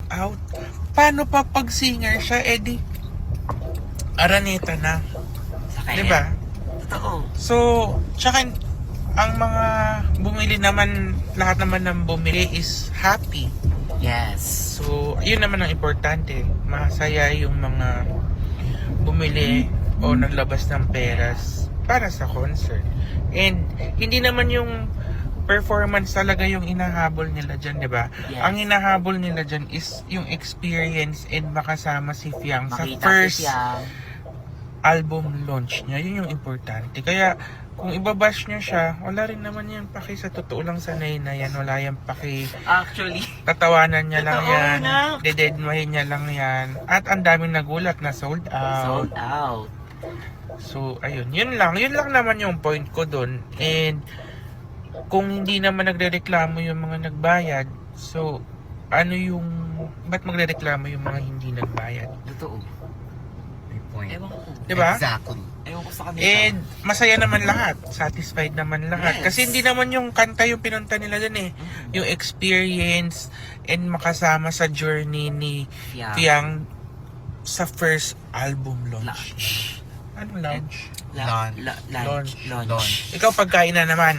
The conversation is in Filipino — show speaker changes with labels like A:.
A: out. Paano pa pag singer siya, Eddie? Araneta na.
B: Sakit.
A: Diba?
B: Totoo.
A: So, tsaka ang mga bumili naman, lahat naman ng bumili is happy.
B: Yes.
A: So, yun naman ang importante. Masaya yung mga bumili o naglabas ng peras para sa concert. And hindi naman yung performance talaga yung inahabol nila dyan, di ba?
B: Yes.
A: Ang inahabol nila dyan is yung experience and makasama si Fiang sa
B: Makita
A: first
B: si Fiang.
A: album launch niya. Yun yung importante. Kaya kung ibabash nyo siya, wala rin naman yan paki, sa totoo lang sanay na yan. Wala yan paki,
B: Actually.
A: tatawanan niya lang
B: Totoo
A: yan.
B: na.
A: Dededmahin niya lang yan. At ang daming nagulat na sold out.
B: Sold out.
A: So, ayun. Yun lang. Yun lang naman yung point ko dun. And, kung hindi naman nagrereklamo yung mga nagbayad, so, ano yung, ba't magrereklamo yung mga hindi nagbayad?
B: Totoo.
C: May point.
B: Ewan ko.
A: Diba?
C: Exactly.
B: Ewan ko sa kanila.
A: And, masaya naman lahat. Satisfied naman lahat.
B: Yes.
A: Kasi hindi naman yung kanta yung pinunta nila dun eh. Yung experience and makasama sa journey ni
B: Fiang.
A: Fiang sa first album launch.
B: Launch.
A: Anong launch?
B: Launch.
A: Launch.
B: Launch.
A: Ikaw pagkain na naman.